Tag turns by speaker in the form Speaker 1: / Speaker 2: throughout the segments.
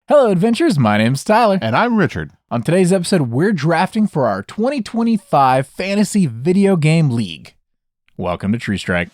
Speaker 1: Hello, adventurers. My name's Tyler.
Speaker 2: And I'm Richard.
Speaker 1: On today's episode, we're drafting for our 2025 Fantasy Video Game League. Welcome to Tree Strike.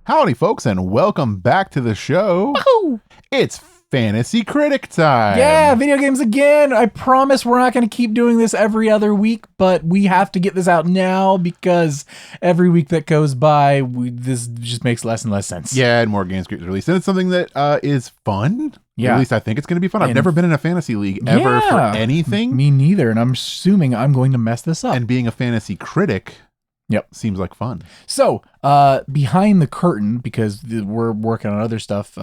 Speaker 2: Howdy, folks, and welcome back to the show.
Speaker 1: Woohoo!
Speaker 2: It's Fantasy Critic time.
Speaker 1: Yeah, video games again. I promise we're not going to keep doing this every other week, but we have to get this out now because every week that goes by, this just makes less and less sense.
Speaker 2: Yeah, and more games get released. And it's something that is fun.
Speaker 1: Yeah.
Speaker 2: At least I think it's going to be fun. I've never been in a fantasy league ever for anything.
Speaker 1: Me neither, and I'm assuming I'm going to mess this up.
Speaker 2: And being a fantasy critic seems like fun.
Speaker 1: So, behind the curtain, because we're working on other stuff,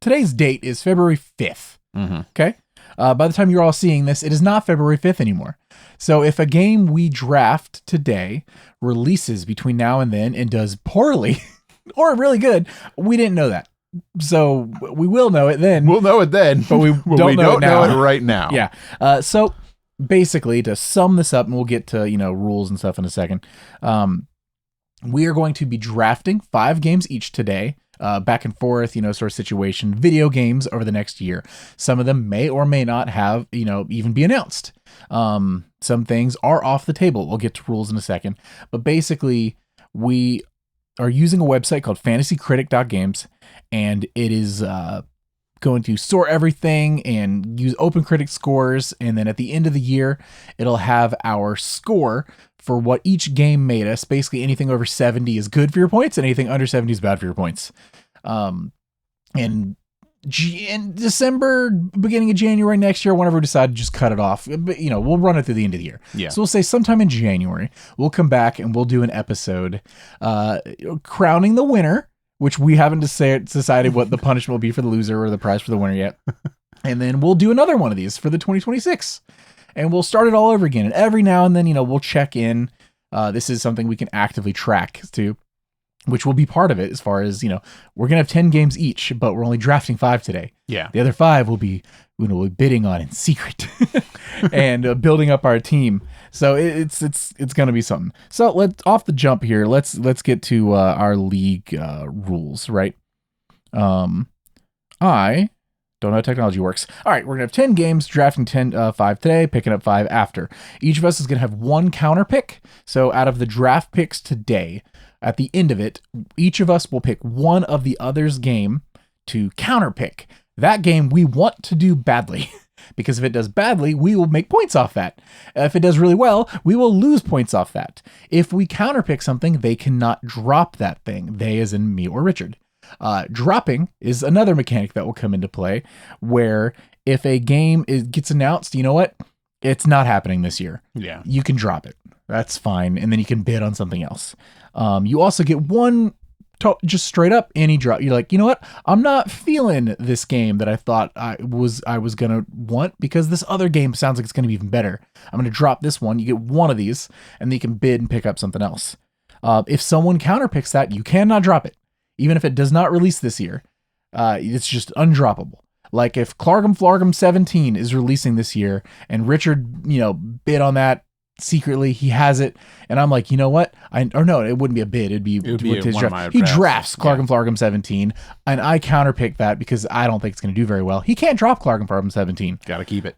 Speaker 1: today's date is February 5th.
Speaker 2: Mm-hmm.
Speaker 1: Okay? By the time you're all seeing this, it is not February 5th anymore. So if a game we draft today releases between now and then and does poorly or really good, we didn't know that. So we will know it then.
Speaker 2: We'll know it then,
Speaker 1: but we don't know
Speaker 2: it right now.
Speaker 1: Yeah. So basically, to sum this up, and we'll get to, rules and stuff in a second. We are going to be drafting 5 games each today, back and forth, sort of situation, video games over the next year. Some of them may or may not have, even be announced. Some things are off the table. We'll get to rules in a second. But basically, we are using a website called fantasycritic.games, and it is going to sort everything and use open critic scores, and then at the end of the year it'll have our score for what each game made us. Basically anything over 70 is good for your points and anything under 70 is bad for your points. In December, beginning of January next year, whenever we decide to just cut it off, but we'll run it through the end of the year.
Speaker 2: Yeah.
Speaker 1: So we'll say sometime in January we'll come back and we'll do an episode crowning the winner, which we haven't decided what the punishment will be for the loser or the prize for the winner yet. And then we'll do another one of these for the 2026. And we'll start it all over again. And every now and then, we'll check in. This is something we can actively track to, which will be part of it as far as, we're going to have 10 games each, but we're only drafting 5 today.
Speaker 2: Yeah.
Speaker 1: The other 5 we'll be bidding on in secret and building up our team. So it's going to be something. So let's off the jump here. Let's get to our league rules, right? I don't know how technology works. All right, we're going to have 10 games, drafting 5 today, picking up 5 after. Each of us is going to have 1 counter pick. So out of the draft picks today, at the end of it, each of us will pick one of the other's game to counter pick. That game we want to do badly. Because if it does badly, we will make points off that. If it does really well, we will lose points off that. If we counterpick something, they cannot drop that thing. They as in me or Richard. Dropping is another mechanic that will come into play, where if a game gets announced, you know what? It's not happening this year.
Speaker 2: Yeah.
Speaker 1: You can drop it. That's fine. And then you can bid on something else. You also get one just straight up any drop. You're like, you know what? I'm not feeling this game that I thought I was gonna want because this other game sounds like it's gonna be even better. I'm gonna drop this one. You get one of these, and then you can bid and pick up something else. If someone counterpicks that, you cannot drop it, even if it does not release this year. It's just undroppable. Like if Clargum Flargum 17 is releasing this year, and Richard, bid on that. Secretly he has it, and I'm like, you know what? It wouldn't be a bid. It'd be his draft. He drafts Clargum Flargum 17, and I counterpick that because I don't think it's going to do very well. He can't drop Clargum Flargum 17.
Speaker 2: Gotta keep it.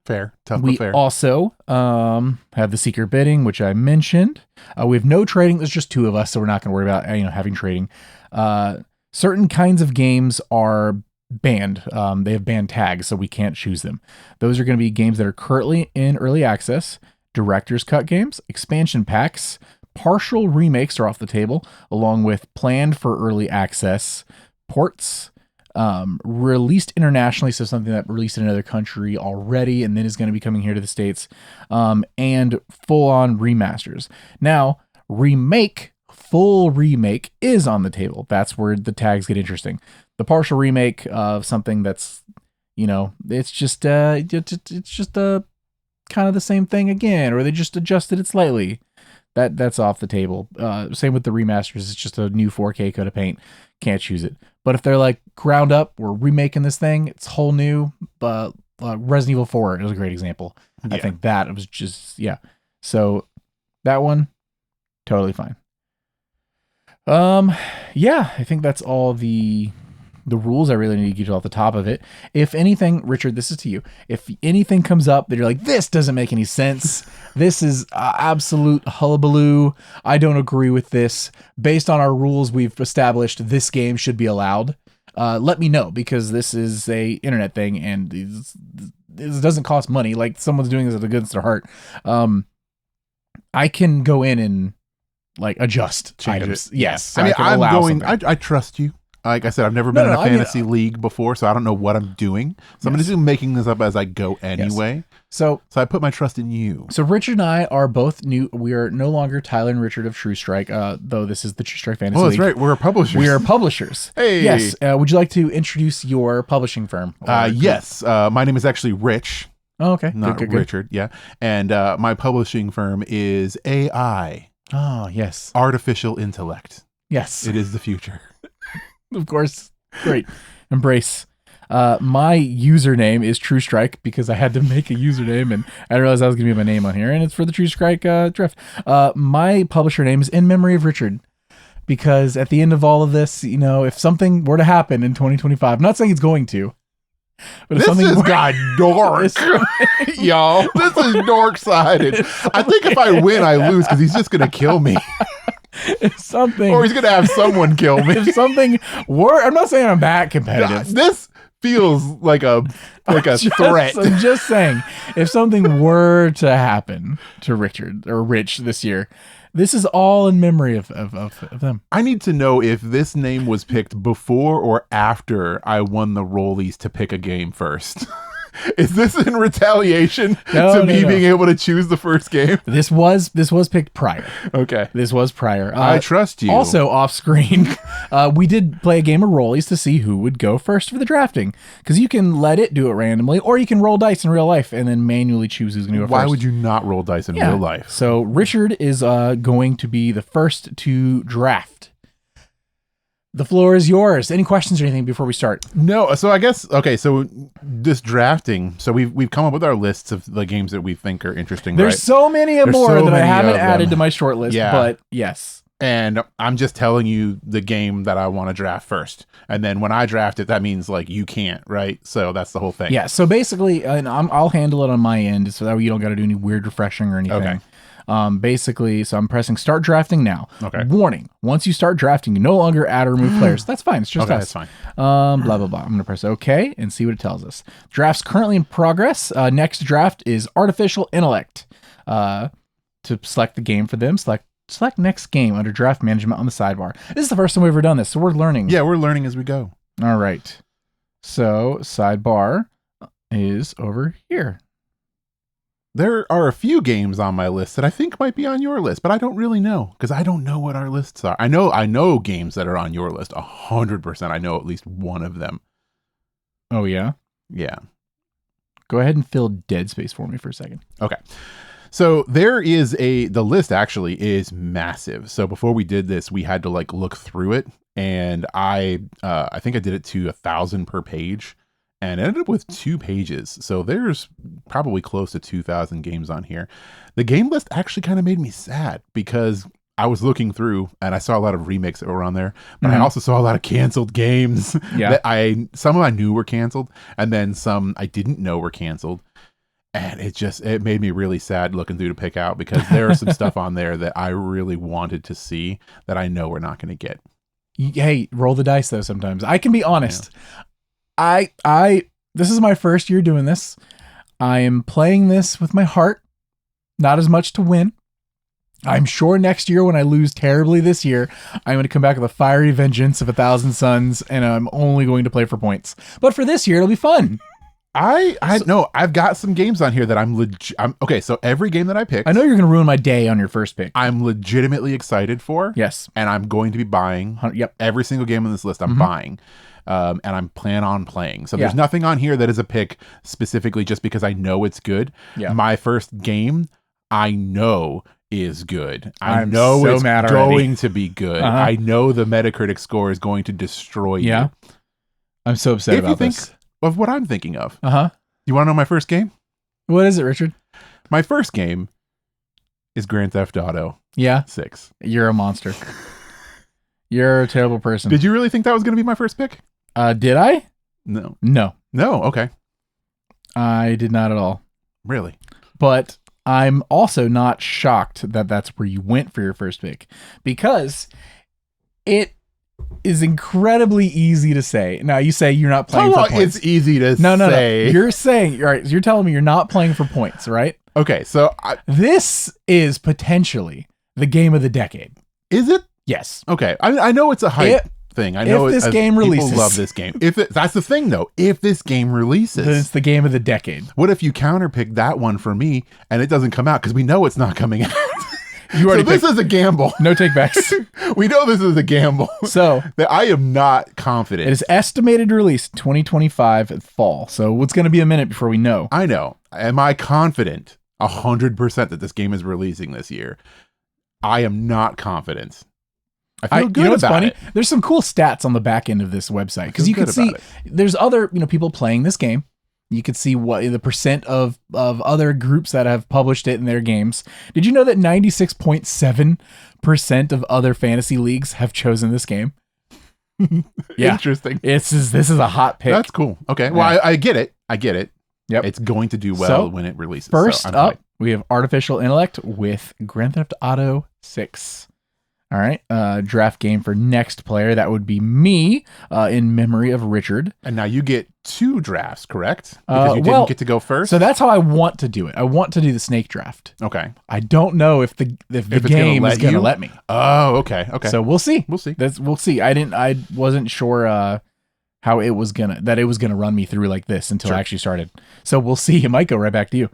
Speaker 1: Fair.
Speaker 2: Tough
Speaker 1: we
Speaker 2: but fair.
Speaker 1: Also have the secret bidding, which I mentioned. We have no trading. There's just 2 of us, so we're not going to worry about having trading. Certain kinds of games are banned. They have banned tags, so we can't choose them. Those are going to be games that are currently in early access, director's cut games, expansion packs, partial remakes are off the table, along with planned for early access ports, released internationally, so something that released in another country already and then is going to be coming here to the States, and full-on remasters. Now, full remake is on the table. That's where the tags get interesting. The partial remake of something that's, it's just kind of the same thing again, or they just adjusted it slightly. That's off the table. Same with the remasters. It's just a new 4K coat of paint. Can't choose it. But if they're like ground up, we're remaking this thing. It's whole new. Resident Evil 4 is a great example.
Speaker 2: Yeah.
Speaker 1: I think that it was just So that one, totally fine. I think that's all the rules I really need to get off the top of it. If anything, Richard, this is to you. If anything comes up that you're like, this doesn't make any sense, this is absolute hullabaloo, I don't agree with this, based on our rules we've established, this game should be allowed, let me know, because this is a internet thing, and this doesn't cost money. Like, someone's doing this at against their heart. I can go in and like adjust
Speaker 2: change
Speaker 1: items.
Speaker 2: it.
Speaker 1: Yes.
Speaker 2: I mean,
Speaker 1: I'm going.
Speaker 2: I trust you. Like I said, I've never been in a fantasy league before, so I don't know what I'm doing. So I'm just making this up as I go anyway.
Speaker 1: Yes. So
Speaker 2: I put my trust in you.
Speaker 1: So Richard and I are both new. We are no longer Tyler and Richard of True Strike, though this is the True Strike Fantasy League.
Speaker 2: Oh, that's right. We're publishers.
Speaker 1: We are publishers.
Speaker 2: Hey.
Speaker 1: Yes. Would you like to introduce your publishing firm?
Speaker 2: Yes. My name is actually Rich.
Speaker 1: Oh, okay.
Speaker 2: Not
Speaker 1: good.
Speaker 2: Richard. Yeah. And my publishing firm is AI.
Speaker 1: Oh, yes.
Speaker 2: Artificial intellect.
Speaker 1: Yes.
Speaker 2: It is the future.
Speaker 1: Of course. Great. Embrace. My username is True Strike because I had to make a username and I realized I was going to be my name on here, and it's for the True Strike Drift. My publisher name is In Memory of Richard, because at the end of all of this, if something were to happen in 2025, I'm not saying it's going to, but if
Speaker 2: this has got dork. Y'all, this is dork-sided. I think if I win, I lose because he's just going to kill me.
Speaker 1: If something,
Speaker 2: or he's going to have someone kill me.
Speaker 1: If something were, I'm not saying I'm that competitive.
Speaker 2: This feels like a threat.
Speaker 1: I'm just saying, if something were to happen to Richard or Rich this year, this is all in memory of them.
Speaker 2: I need to know if this name was picked before or after I won the rollies to pick a game first. Is this in retaliation to me being able to choose the first game?
Speaker 1: This was picked prior.
Speaker 2: Okay.
Speaker 1: This was prior.
Speaker 2: I trust you.
Speaker 1: Also, off screen, we did play a game of rollies to see who would go first for the drafting. Because you can let it do it randomly, or you can roll dice in real life and then manually choose who's going to go first.
Speaker 2: Why would you not roll dice in real life?
Speaker 1: So Richard is going to be the first to draft. The floor is yours. Any questions or anything before we start?
Speaker 2: No. So I guess, okay, so this drafting, so we've come up with our lists of the games that we think are interesting.
Speaker 1: There's so many more that I haven't added to my short list, but yes.
Speaker 2: And I'm just telling you the game that I want to draft first. And then when I draft it, that means like you can't, right? So that's the whole thing.
Speaker 1: Yeah. So basically, and I'll handle it on my end so that you don't got to do any weird refreshing or anything. Okay. Basically, so I'm pressing start drafting now.
Speaker 2: Okay.
Speaker 1: Warning: once you start drafting, you no longer add or remove players. That's fine. It's just us.
Speaker 2: That's fine.
Speaker 1: Blah blah blah. I'm gonna press OK and see what it tells us. Draft's currently in progress. Next draft is artificial intellect. To select the game for them, select next game under draft management on the sidebar. This is the first time we've ever done this, so we're learning.
Speaker 2: Yeah, we're learning as we go.
Speaker 1: All right. So sidebar is over here.
Speaker 2: There are a few games on my list that I think might be on your list, but I don't really know because I don't know what our lists are. I know games that are on your list 100%. I know at least one of them.
Speaker 1: Oh yeah?
Speaker 2: Yeah.
Speaker 1: Go ahead and fill dead space for me for a second.
Speaker 2: Okay. So there is the list actually is massive. So before we did this, we had to like look through it, and I think I did it to 1,000 per page. And ended up with 2 pages. So there's probably close to 2,000 games on here. The game list actually kind of made me sad because I was looking through and I saw a lot of remakes that were on there, but I also saw a lot of canceled games that some I knew were canceled, and then some I didn't know were canceled. And it made me really sad looking through to pick out because there are some stuff on there that I really wanted to see that I know we're not going to get.
Speaker 1: Hey, roll the dice though sometimes. I can be honest. Yeah. This is my first year doing this. I am playing this with my heart, not as much to win. I'm sure next year when I lose terribly this year, I'm going to come back with a fiery vengeance of 1,000 suns, and I'm only going to play for points. But for this year, it'll be fun.
Speaker 2: I've got some games on here that I'm okay. So every game that I pick,
Speaker 1: I know you're going to ruin my day on your first pick.
Speaker 2: I'm legitimately excited for.
Speaker 1: Yes.
Speaker 2: And I'm going to be buying.
Speaker 1: Yep.
Speaker 2: Every single game on this list I'm buying. And I'm plan on playing. So there's nothing on here that is a pick specifically just because I know it's good.
Speaker 1: Yeah.
Speaker 2: My first game, I know is good.
Speaker 1: I'm
Speaker 2: know
Speaker 1: so
Speaker 2: it's
Speaker 1: mad
Speaker 2: going
Speaker 1: already.
Speaker 2: to be good.
Speaker 1: Uh-huh.
Speaker 2: I know the Metacritic score is going to destroy you.
Speaker 1: Yeah. I'm so upset
Speaker 2: If
Speaker 1: about
Speaker 2: you think
Speaker 1: this.
Speaker 2: of what I'm thinking of.
Speaker 1: Uh-huh.
Speaker 2: You want to know my first game?
Speaker 1: What is it, Richard?
Speaker 2: My first game is Grand Theft Auto
Speaker 1: Yeah.
Speaker 2: 6.
Speaker 1: You're a monster. You're a terrible person.
Speaker 2: Did you really think that was going to be my first pick?
Speaker 1: Did I?
Speaker 2: No.
Speaker 1: No.
Speaker 2: No, okay.
Speaker 1: I did not at all.
Speaker 2: Really?
Speaker 1: But I'm also not shocked that that's where you went for your first pick, because it is incredibly easy to say. Now, you say you're not playing for points.
Speaker 2: It's easy to
Speaker 1: No.
Speaker 2: say.
Speaker 1: You're saying, all right, you're telling me you're not playing for points, right?
Speaker 2: Okay, so
Speaker 1: This is potentially the game of the decade.
Speaker 2: is it?
Speaker 1: Yes.
Speaker 2: Okay, I know it's a hype thing. I know
Speaker 1: this game
Speaker 2: people
Speaker 1: releases.
Speaker 2: love this game. That's the thing, though. If this game releases,
Speaker 1: Then it's the game of the decade.
Speaker 2: what if you counterpick that one for me and it doesn't come out because we know it's not coming out?
Speaker 1: You already
Speaker 2: So this is a gamble.
Speaker 1: no takebacks.
Speaker 2: We know this is a gamble.
Speaker 1: So
Speaker 2: That I am not confident.
Speaker 1: it is estimated to release 2025 at fall. So it's going to be a minute before we know.
Speaker 2: I know. Am I confident 100% that this game is releasing this year? I am not confident. I feel good
Speaker 1: you know what's
Speaker 2: about
Speaker 1: funny?
Speaker 2: it.
Speaker 1: There's some cool stats on the back end of this website, because
Speaker 2: feel
Speaker 1: you can
Speaker 2: good
Speaker 1: see
Speaker 2: about
Speaker 1: there's other people playing this game. You could see what the percent of other groups that have published it in their games. Did you know that 96.7% of other fantasy leagues have chosen this game? Yeah.
Speaker 2: Interesting.
Speaker 1: This is a hot pick.
Speaker 2: That's cool. Okay. Well,
Speaker 1: Yeah.
Speaker 2: I get it.
Speaker 1: Yep.
Speaker 2: It's going to do well
Speaker 1: So,
Speaker 2: when it releases.
Speaker 1: First
Speaker 2: so I'm
Speaker 1: up,
Speaker 2: hyped.
Speaker 1: we have Artificial Intellect with Grand Theft Auto 6. All right. Draft game for next player. That would be me, in memory of Richard.
Speaker 2: And now you get 2 drafts, correct? Because you
Speaker 1: well,
Speaker 2: didn't get to go first.
Speaker 1: So that's how I want to do it. I want to do the snake draft.
Speaker 2: Okay.
Speaker 1: I don't know if the
Speaker 2: it's
Speaker 1: game
Speaker 2: gonna
Speaker 1: is going to
Speaker 2: you?
Speaker 1: let me.
Speaker 2: Oh, okay. Okay.
Speaker 1: So we'll see.
Speaker 2: we'll see.
Speaker 1: We'll see. I wasn't sure how it was gonna run me through like this until I actually started. So we'll see. It might go right back to you.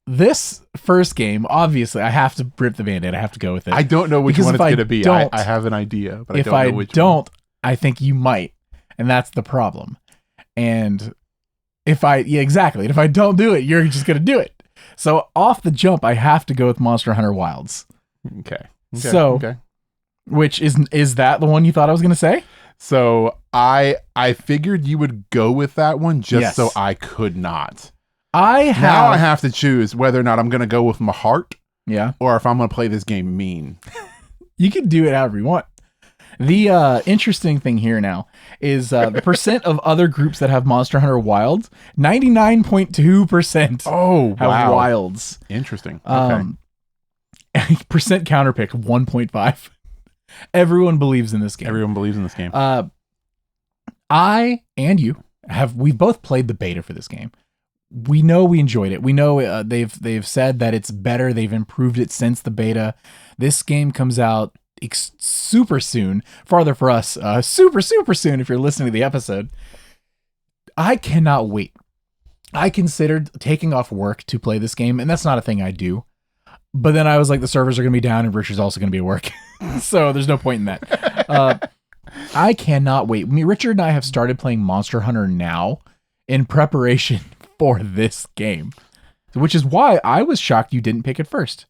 Speaker 1: This first game, obviously, I have to rip the Band-Aid. I have to go with it.
Speaker 2: I don't know which
Speaker 1: Because
Speaker 2: one
Speaker 1: if
Speaker 2: it's
Speaker 1: I
Speaker 2: going to be.
Speaker 1: don't-
Speaker 2: I have an idea, but
Speaker 1: if
Speaker 2: I don't know which
Speaker 1: don't, I think you might, and that's the problem. And exactly. And if I don't do it, you're just gonna do it. So off the jump, I have to go with Monster Hunter Wilds.
Speaker 2: one. Okay.
Speaker 1: So- Which is that the one you thought I was gonna say?
Speaker 2: So I figured you would go with that one just
Speaker 1: Yes.
Speaker 2: so I could not.
Speaker 1: I have.
Speaker 2: Now I have to choose whether or not I'm going to go with my heart
Speaker 1: Yeah,
Speaker 2: or if I'm going to play this game mean.
Speaker 1: you can do it however you want. The interesting thing here now is the percent of other groups that have Monster Hunter Wilds. 99.2%
Speaker 2: Oh,
Speaker 1: have
Speaker 2: wow.
Speaker 1: Wilds.
Speaker 2: Interesting. Okay.
Speaker 1: Percent counterpick 1.5. Everyone believes in this game.
Speaker 2: Everyone believes in this game.
Speaker 1: I and you we've both played the beta for this game. We know we enjoyed it. We know they've said that it's better. They've improved it since the beta. This game comes out super soon. Farther for us, super soon. If you're listening to the episode, I cannot wait. I considered taking off work to play this game, and that's not a thing I do. But then I was like, the servers are going to be down, and Richard's also going to be at work, so there's no point in that. I cannot wait. Richard and I have started playing Monster Hunter now in preparation for this game, which is why I was shocked you didn't pick it first.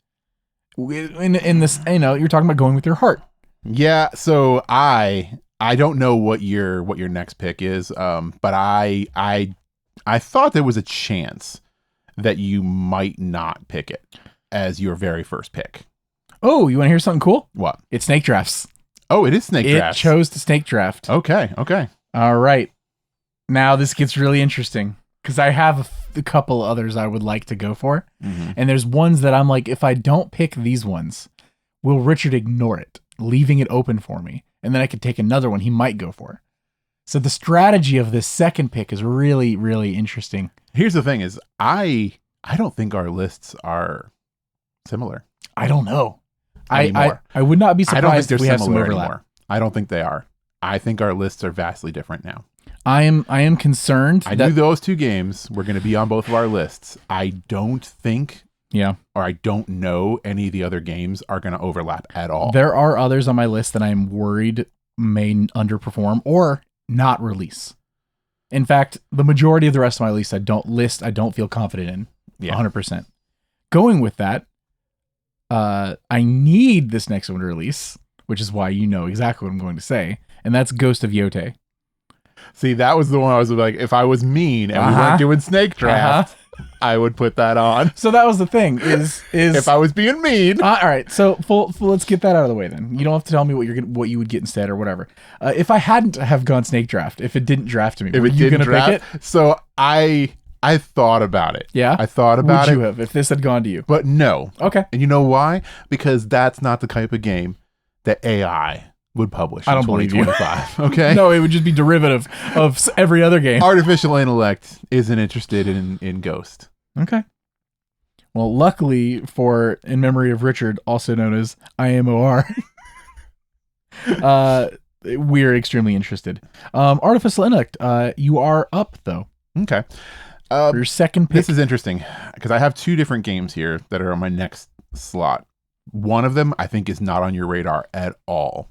Speaker 1: In this, you're talking about going with your heart.
Speaker 2: Yeah, so I don't know what your next pick is, but I thought there was a chance that you might not pick it as your very first pick.
Speaker 1: Oh, you want to hear something cool?
Speaker 2: What?
Speaker 1: It's snake drafts.
Speaker 2: Oh, it is snake drafts.
Speaker 1: It chose to snake draft.
Speaker 2: Okay.
Speaker 1: All right. Now this gets really interesting because I have a couple others I would like to go for.
Speaker 2: Mm-hmm.
Speaker 1: And there's ones that I'm like, if I don't pick these ones, will Richard ignore it, leaving it open for me? And then I could take another one he might go for. So the strategy of this second pick is really, really interesting.
Speaker 2: Here's the thing is I don't think our lists are similar.
Speaker 1: I don't know.
Speaker 2: Anymore.
Speaker 1: I would not be
Speaker 2: I don't think
Speaker 1: surprised
Speaker 2: they're
Speaker 1: if we have some
Speaker 2: similar
Speaker 1: overlap.
Speaker 2: anymore. I don't think they are. I think our lists are vastly different now.
Speaker 1: I am concerned.
Speaker 2: I knew those 2 games were going to be on both of our lists. I don't think,
Speaker 1: Yeah.
Speaker 2: or I don't know any of the other games are going to overlap at all.
Speaker 1: There are others on my list that I'm worried may underperform or not release. In fact, the majority of the rest of my list I don't feel confident in.
Speaker 2: Yeah.
Speaker 1: 100%. going with that, I need this next one to release, which is why you know exactly what I'm going to say, and that's Ghost of Yotei.
Speaker 2: See, that was the one I was like, if I was mean and we weren't doing snake draft, I would put that on.
Speaker 1: So that was the thing. Is
Speaker 2: if I was being mean.
Speaker 1: All right. So let's get that out of the way then. You don't have to tell me what you would get instead or whatever. If I hadn't have gone snake draft, if it didn't draft me, were you gonna pick it?
Speaker 2: So I thought about it.
Speaker 1: Yeah,
Speaker 2: I thought about
Speaker 1: would you have if this had gone to you?
Speaker 2: But no.
Speaker 1: Okay.
Speaker 2: And you know why? Because that's not the type of game that AI would publish.
Speaker 1: I don't believe you.
Speaker 2: Okay.
Speaker 1: No, it would just be derivative of every other game.
Speaker 2: Artificial intellect isn't interested in Ghost.
Speaker 1: Okay. Well, luckily for In Memory of Richard, also known as IMOR, we're extremely interested. Artificial intellect, you are up though.
Speaker 2: Okay.
Speaker 1: For your second pick.
Speaker 2: This is interesting because I have 2 different games here that are on my next slot. One of them I think is not on your radar at all.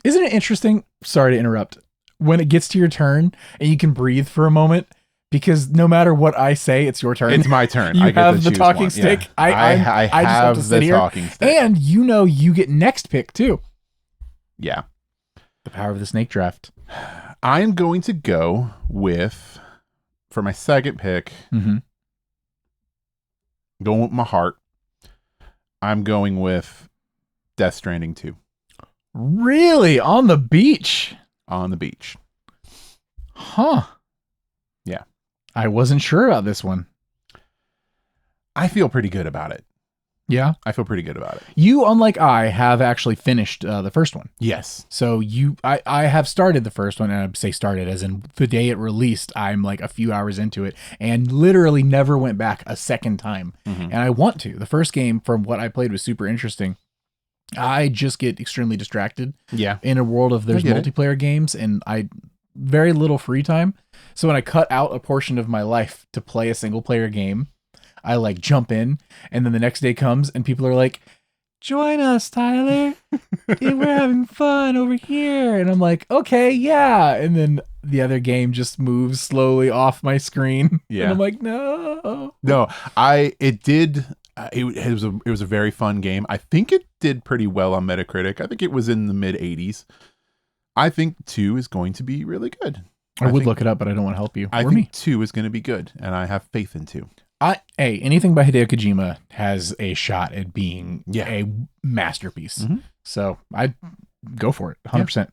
Speaker 1: Isn't it interesting? Sorry to interrupt. When it gets to your turn and you can breathe for a moment, because no matter what I say, it's your turn.
Speaker 2: It's my turn.
Speaker 1: You
Speaker 2: I get
Speaker 1: have
Speaker 2: to
Speaker 1: the
Speaker 2: choose
Speaker 1: talking
Speaker 2: one.
Speaker 1: stick.
Speaker 2: Yeah.
Speaker 1: I
Speaker 2: just
Speaker 1: have
Speaker 2: have
Speaker 1: to sit
Speaker 2: the
Speaker 1: here,
Speaker 2: talking stick.
Speaker 1: and you get next pick too.
Speaker 2: Yeah.
Speaker 1: The power of the snake draft.
Speaker 2: I'm going to go with, for my second pick, going with my heart, I'm going with Death Stranding 2.
Speaker 1: Really? On the beach?
Speaker 2: On the beach.
Speaker 1: Huh.
Speaker 2: Yeah.
Speaker 1: I wasn't sure about this one.
Speaker 2: I feel pretty good about it.
Speaker 1: Yeah?
Speaker 2: I feel pretty good about it.
Speaker 1: You, unlike I, have actually finished the first one.
Speaker 2: Yes.
Speaker 1: So I have started the first one, and I say started as in the day it released, I'm like a few hours into it, and literally never went back a second time. And I want to. The first game, from what I played, was super interesting. I just get extremely distracted.
Speaker 2: Yeah.
Speaker 1: In a world of there's multiplayer games, and I very little free time. So when I cut out a portion of my life to play a single player game, I like jump in, and then the next day comes and people are like, join us, Tyler. We're having fun over here. And I'm like, okay, yeah. And then the other game just moves slowly off my screen.
Speaker 2: Yeah.
Speaker 1: And I'm like, no.
Speaker 2: No, it was a very fun game. I think it did pretty well on Metacritic. I think it was in the mid 80s. I think 2 is going to be really good.
Speaker 1: I would look it up, but I don't want to help you.
Speaker 2: I think 2 is going to be good, and I have faith in 2.
Speaker 1: Anything by Hideo Kojima has a shot at being a masterpiece. So I'd go for it, 100%. Yeah.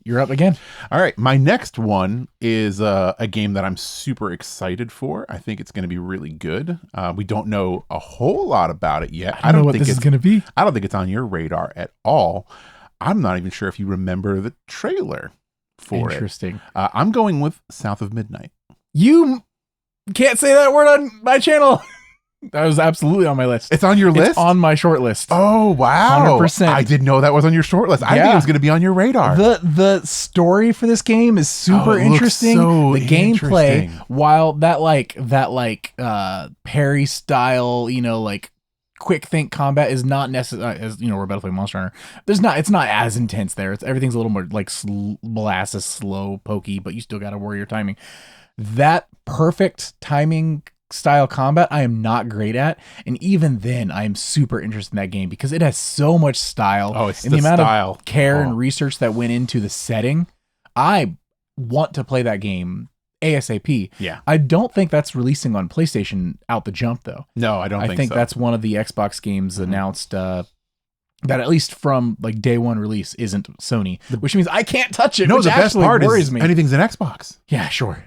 Speaker 1: You're up again.
Speaker 2: All right. My next one is a game that I'm super excited for. I think it's going to be really good. We don't know a whole lot about it yet.
Speaker 1: I don't know what this is going to be.
Speaker 2: I don't think it's on your radar at all. I'm not even sure if you remember the trailer for it.
Speaker 1: Interesting.
Speaker 2: I'm going with South of Midnight.
Speaker 1: You can't say that word on my channel. That was absolutely on my list.
Speaker 2: It's on your list?
Speaker 1: It's on my short list.
Speaker 2: Oh, wow.
Speaker 1: 100%.
Speaker 2: I didn't know that was on your short list. I think it was going to be on your radar.
Speaker 1: The story for this game is super interesting.
Speaker 2: So
Speaker 1: the gameplay, while that parry style, like quick think combat is not necessary, as we're about to play Monster Hunter. It's not as intense there. Everything's a little more like molasses, slow, pokey, but you still got to worry your timing. That perfect timing style combat I am not great at, and even then I am super interested in that game because it has so much style.
Speaker 2: It's
Speaker 1: and the amount of care and research that went into the setting. I want to play that game ASAP.
Speaker 2: Yeah.
Speaker 1: I don't think that's releasing on PlayStation out the jump though.
Speaker 2: No, I don't think so.
Speaker 1: I think that's one of the Xbox games announced that at least from like day one release isn't Sony, which means I can't touch it.
Speaker 2: No,
Speaker 1: which
Speaker 2: the best part
Speaker 1: worries
Speaker 2: is
Speaker 1: me.
Speaker 2: Anything's an Xbox.
Speaker 1: Yeah, sure.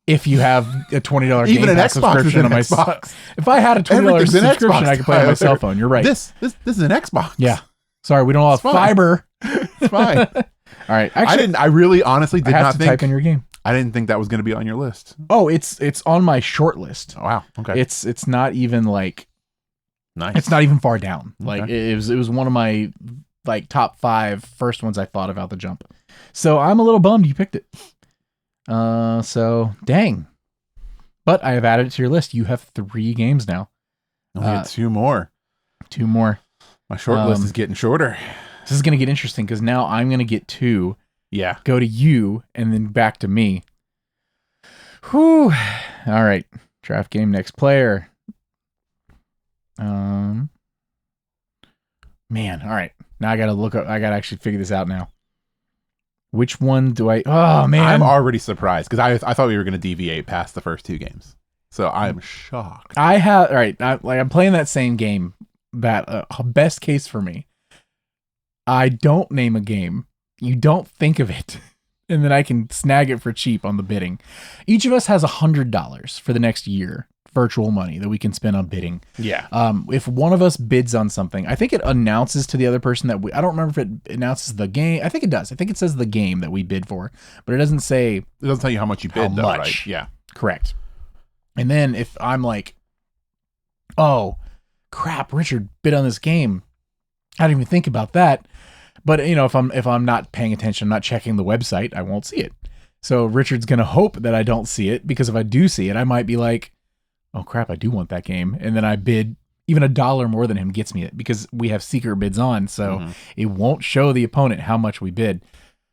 Speaker 1: If you have a $20
Speaker 2: even
Speaker 1: Game
Speaker 2: an
Speaker 1: Pass
Speaker 2: Xbox
Speaker 1: subscription on my
Speaker 2: Xbox.
Speaker 1: If I had a $20 subscription, I could play on my cell phone. You're right.
Speaker 2: This is an Xbox.
Speaker 1: Yeah. Sorry, we don't have fiber.
Speaker 2: It's fine. All
Speaker 1: right.
Speaker 2: Actually, I really honestly did not think
Speaker 1: type in your game.
Speaker 2: I didn't think that was going to be on your list.
Speaker 1: Oh, it's on my short list.
Speaker 2: Oh, wow. Okay.
Speaker 1: It's not even like
Speaker 2: nice.
Speaker 1: It's not even far down.
Speaker 2: Okay.
Speaker 1: Like it was one of my like top 5 first ones I thought about the jump. So I'm a little bummed you picked it. So dang. But I have added it to your list. You have 3 games now.
Speaker 2: We got 2 more.
Speaker 1: 2 more.
Speaker 2: My short list is getting shorter.
Speaker 1: This is going to get interesting because now I'm going to get 2.
Speaker 2: Yeah.
Speaker 1: Go to you and then back to me. Whew. All right. Draft game, next player. Man, all right. Now I gotta look up. I gotta actually figure this out now. Which one do I? Oh man,
Speaker 2: I'm already surprised because I thought we were going to deviate past the first 2 games. So I'm shocked.
Speaker 1: I have all right. I'm playing that same game. That best case for me. I don't name a game. You don't think of it, and then I can snag it for cheap on the bidding. Each of us has $100 for the next year, virtual money that we can spend on bidding.
Speaker 2: Yeah.
Speaker 1: If one of us bids on something, I think it announces to the other person that I don't remember if it announces the game. I think it does. I think it says the game that we bid for, but it doesn't say.
Speaker 2: It doesn't tell you how much you bid, though, right? Yeah.
Speaker 1: Correct. And then if I'm like, oh, crap, Richard bid on this game. I didn't even think about that. But if I'm not paying attention, I'm not checking the website, I won't see it. So Richard's gonna hope that I don't see it, because if I do see it, I might be like, oh crap, I do want that game. And then I bid even $1 more than him gets me it, because we have secret bids on. So it won't show the opponent how much we bid.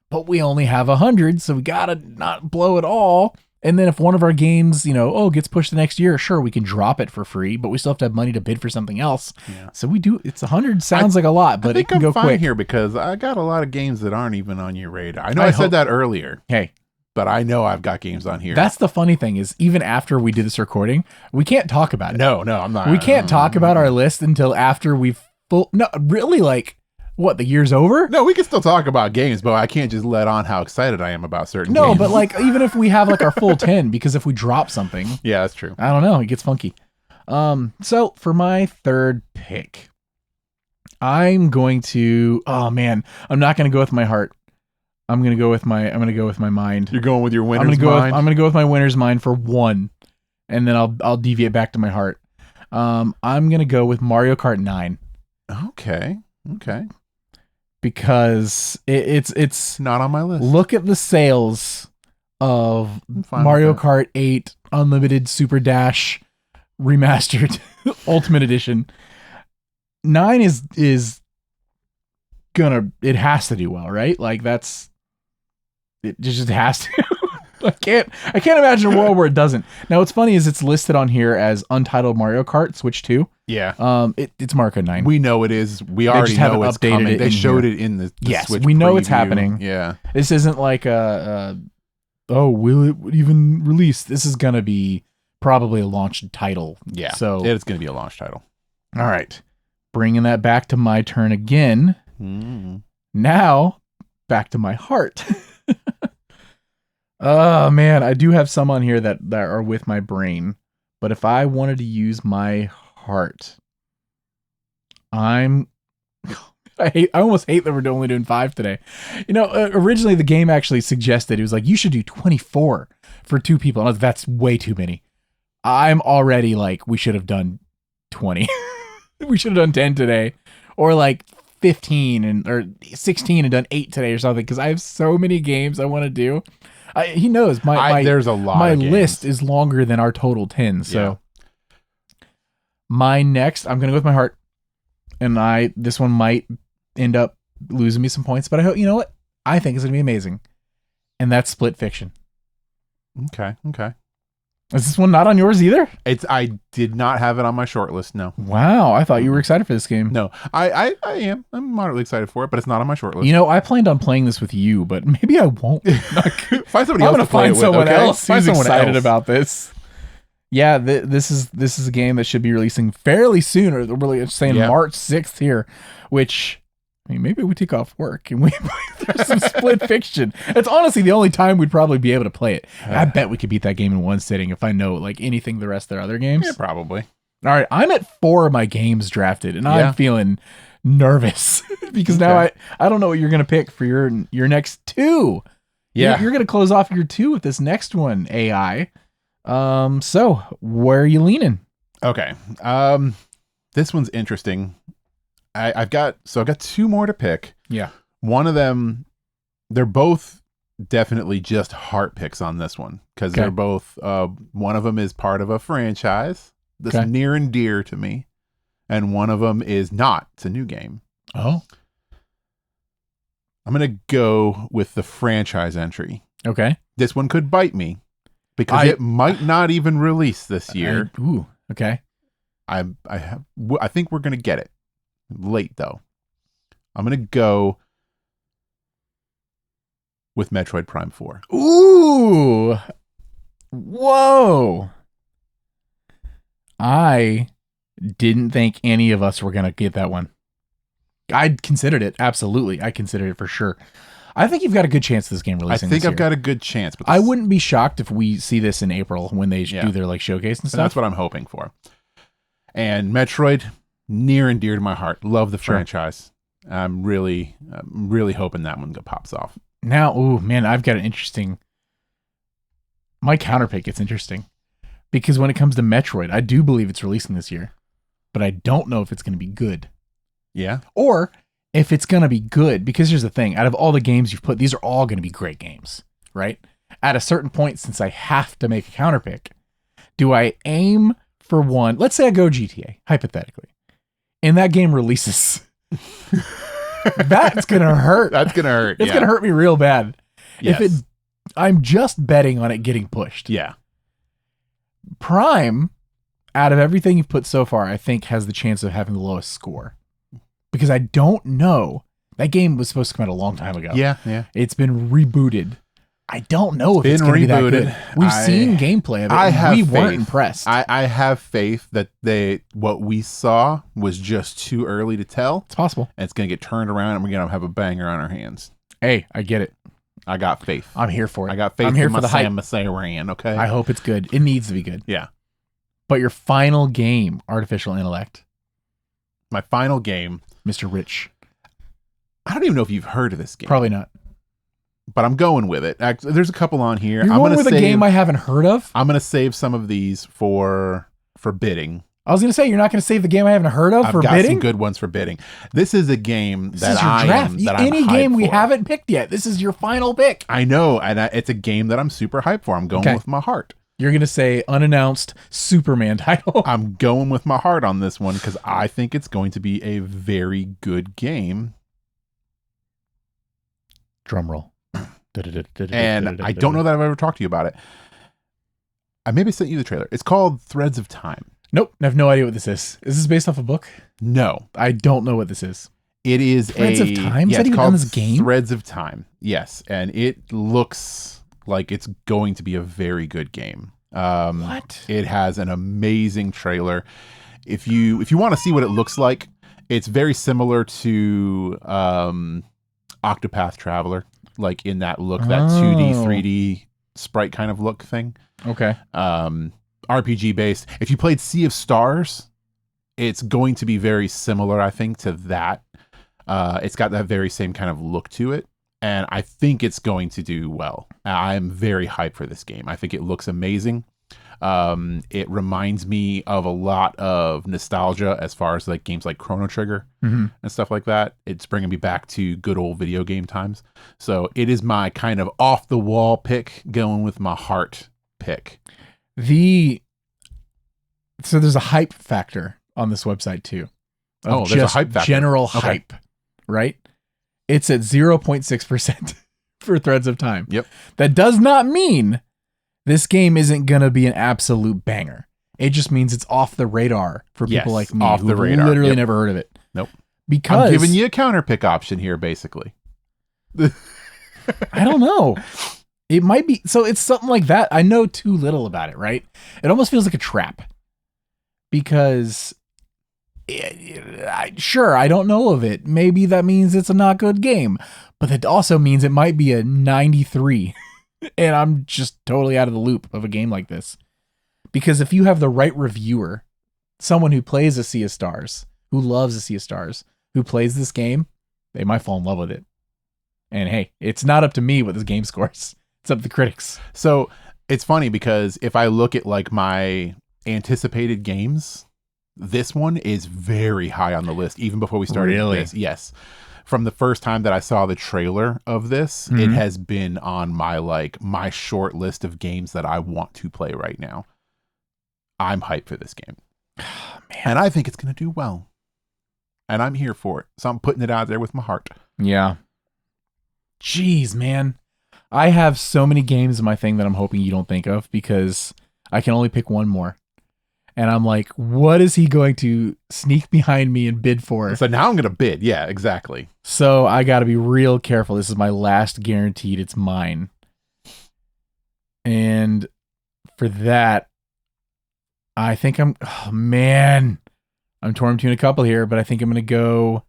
Speaker 1: But we only have 100, so we gotta not blow it all. And then if one of our games, gets pushed the next year, sure, we can drop it for free, but we still have to have money to bid for something else. Yeah. So we do. It's 100 sounds like a lot, but it can go quick
Speaker 2: here because I got a lot of games that aren't even on your radar. I know I said that earlier.
Speaker 1: Hey,
Speaker 2: but I know I've got games on here.
Speaker 1: That's the funny thing is, even after we did this recording, we can't talk about it.
Speaker 2: No, I'm not.
Speaker 1: We can't talk about our list until after we've what, the year's over?
Speaker 2: No, we can still talk about games, but I can't just let on how excited I am about certain games.
Speaker 1: No, but even if we have our full 10, because if we drop something.
Speaker 2: Yeah, that's true.
Speaker 1: I don't know. It gets funky. So for my third pick, I'm going to, I'm not going to go with my heart. I'm going to go with my mind.
Speaker 2: You're going with your winner's mind?
Speaker 1: I'm going to go with my winner's mind for 1, and then I'll deviate back to my heart. I'm going to go with Mario Kart 9.
Speaker 2: Okay.
Speaker 1: Because it's
Speaker 2: not on my list.
Speaker 1: Look at the sales of Mario Kart 8 Unlimited Super Dash Remastered Ultimate Edition. 9 is gonna, it has to do well, right? Like it just has to. I can't imagine a world where it doesn't. Now what's funny is it's listed on here as Untitled Mario Kart Switch 2.
Speaker 2: Yeah.
Speaker 1: It's Mario Kart 9.
Speaker 2: We know it is. We already know it's coming. They showed it in the
Speaker 1: yes,
Speaker 2: Switch
Speaker 1: we know
Speaker 2: preview.
Speaker 1: it's happening.
Speaker 2: Yeah.
Speaker 1: This isn't like will it even release? This is gonna be probably a launch title.
Speaker 2: Yeah.
Speaker 1: So
Speaker 2: it's gonna be a launch title.
Speaker 1: All right. Bringing that back to my turn again. Now back to my heart. Oh man, I do have some on here that are with my brain, but if I wanted to use my heart, I almost hate that we're only doing 5 today. Originally the game actually suggested, it was like, you should do 24 for 2 people. And I was, that's way too many. I'm already like, we should have done 20. We should have done 10 today, or like 15 or 16 and done 8 today or something, because I have so many games I want to do. He knows
Speaker 2: there's a lot.
Speaker 1: My list is longer than our total 10. So my next, I'm gonna go with my heart, and this one might end up losing me some points, but I hope, you know what? I think it's gonna be amazing, and that's Split Fiction.
Speaker 2: Okay.
Speaker 1: Is this one not on yours either?
Speaker 2: I did not have it on my short list. No.
Speaker 1: Wow, I thought you were excited for this game.
Speaker 2: No, I am. I'm moderately excited for it, but it's not on my short list.
Speaker 1: I planned on playing this with you, but maybe I won't.
Speaker 2: Find somebody else. I'm gonna
Speaker 1: find someone else who's excited
Speaker 2: else
Speaker 1: about this. Yeah, this is a game that should be releasing fairly soon, or really saying March 6th here, which, maybe we take off work and we play some Split Fiction. It's honestly the only time we'd probably be able to play it. I bet we could beat that game in one sitting if I know like anything the rest of their other games.
Speaker 2: Yeah, probably.
Speaker 1: All right, I'm at 4 of my games drafted, and I'm feeling nervous because now I don't know what you're gonna pick for your next 2. Yeah, you're gonna close off your 2 with this next one, AI. So where are you leaning?
Speaker 2: Okay. This one's interesting. I've got 2 more to pick.
Speaker 1: Yeah.
Speaker 2: One of them, they're both definitely just heart picks on this one, because they're both, one of them is part of a franchise that's near and dear to me, and one of them is not. It's a new game.
Speaker 1: Oh.
Speaker 2: I'm going to go with the franchise entry.
Speaker 1: Okay.
Speaker 2: This one could bite me because it might not even release this year.
Speaker 1: Ooh, okay.
Speaker 2: I think we're gonna get it late though. I'm gonna go with Metroid Prime 4.
Speaker 1: Ooh. Whoa. I didn't think any of us were going to get that one. I considered it. Absolutely. I considered it for sure. I think you've got a good chance of this game releasing
Speaker 2: I think
Speaker 1: this
Speaker 2: I've
Speaker 1: year.
Speaker 2: got a good chance. But
Speaker 1: I wouldn't be shocked if we see this in April when they do their like showcase and stuff.
Speaker 2: And that's what I'm hoping for. And Metroid, near and dear to my heart. Love the franchise. I'm really hoping that one pops off.
Speaker 1: Now, oh man, I've got an interesting. My counterpick gets interesting because when it comes to Metroid, I do believe it's releasing this year, but I don't know if it's going to be good.
Speaker 2: Yeah.
Speaker 1: Or if it's going to be good, because here's the thing: out of all the games you've put, these are all going to be great games, right? At a certain point, since I have to make a counterpick, do I aim for one? Let's say I go GTA, hypothetically, and that game releases. That's gonna hurt.
Speaker 2: That's gonna hurt.
Speaker 1: It's gonna hurt me real bad.
Speaker 2: Yes.
Speaker 1: I'm just betting on it getting pushed.
Speaker 2: Yeah.
Speaker 1: Prime, out of everything you've put so far, I think has the chance of having the lowest score. Because I don't know. That game was supposed to come out a long time ago.
Speaker 2: Yeah.
Speaker 1: It's been rebooted. I don't know if it's going to be that good. We've seen gameplay of it. We weren't impressed.
Speaker 2: I have faith that what we saw was just too early to tell.
Speaker 1: It's possible.
Speaker 2: And it's going to get turned around and we're going to have a banger on our hands.
Speaker 1: Hey, I get it.
Speaker 2: I got faith.
Speaker 1: I'm here for it.
Speaker 2: I got faith.
Speaker 1: I'm here
Speaker 2: in
Speaker 1: for the hype.
Speaker 2: Ran, okay?
Speaker 1: I hope it's good. It needs to be good.
Speaker 2: Yeah.
Speaker 1: But your final game, Artificial Intellect.
Speaker 2: My final game.
Speaker 1: Mr. Rich.
Speaker 2: I don't even know if you've heard of this game.
Speaker 1: Probably not.
Speaker 2: But I'm going with it. Actually, there's a couple on here.
Speaker 1: You're going with a game I haven't heard of?
Speaker 2: I'm going to save some of these for bidding.
Speaker 1: I was going to say, you're not going to save the game I haven't heard of for bidding?
Speaker 2: I've got some good ones for bidding. This is a game that
Speaker 1: Any game we haven't picked yet. This is your final pick.
Speaker 2: I know, and it's a game that I'm super hyped for. I'm going with my heart.
Speaker 1: You're going to say unannounced Superman title.
Speaker 2: I'm going with my heart on this one because I think it's going to be a very good game.
Speaker 1: Drum roll.
Speaker 2: And I don't know that I've ever talked to you about it. I maybe sent you the trailer. It's called Threads of Time.
Speaker 1: Nope. I have no idea what this is. Is this based off a book?
Speaker 2: No.
Speaker 1: I don't know what this is.
Speaker 2: It is
Speaker 1: Threads of Time?
Speaker 2: Yeah,
Speaker 1: is that even on this game?
Speaker 2: Threads of Time. Yes. And it looks like it's going to be a very good game.
Speaker 1: What?
Speaker 2: It has an amazing trailer. If you want to see what it looks like, it's very similar to Octopath Traveler, like in that look, that 2D, 3D sprite kind of look thing.
Speaker 1: Okay.
Speaker 2: RPG based. If you played Sea of Stars, it's going to be very similar, I think, to that. It's got that very same kind of look to it. And I think it's going to do well. I'm very hyped for this game. I think it looks amazing. It reminds me of a lot of nostalgia as far as like games like Chrono Trigger and stuff like that. It's bringing me back to good old video game times. So it is my kind of off the wall pick, going with my heart pick.
Speaker 1: So there's a hype factor on this website too.
Speaker 2: There's a hype factor.
Speaker 1: General hype, right? It's at 0.6% for Threads of Time.
Speaker 2: Yep.
Speaker 1: That does not mean this game isn't going to be an absolute banger. It just means it's off the radar for people like me
Speaker 2: off the
Speaker 1: who've
Speaker 2: radar.
Speaker 1: literally never heard of it.
Speaker 2: Nope.
Speaker 1: Because
Speaker 2: I'm giving you a counter pick option here, basically.
Speaker 1: I don't know. It might be. So it's something like that. I know too little about it, right? It almost feels like a trap. Because sure, I don't know of it. Maybe that means it's a not good game, but that also means it might be a 93 and I'm just totally out of the loop of a game like this. Because if you have the right reviewer, someone who plays a Sea of Stars, who loves a Sea of Stars, who plays this game, they might fall in love with it. And hey, it's not up to me what this game scores. It's up to the critics.
Speaker 2: So it's funny because if I look at like my anticipated games, this one is very high on the list, even before we started this. Yes. From the first time that I saw the trailer of this, it has been on my short list of games that I want to play right now. I'm hyped for this game.
Speaker 1: Man.
Speaker 2: And I think it's going to do well. And I'm here for it. So I'm putting it out there with my heart.
Speaker 1: Yeah. Jeez, man. I have so many games in my thing that I'm hoping you don't think of because I can only pick one more. And I'm like, what is he going to sneak behind me and bid for?
Speaker 2: So now I'm going to bid. Yeah, exactly.
Speaker 1: So I got to be real careful. This is my last guaranteed. It's mine. And for that, I think I'm torn between a couple here, but I think I'm going to go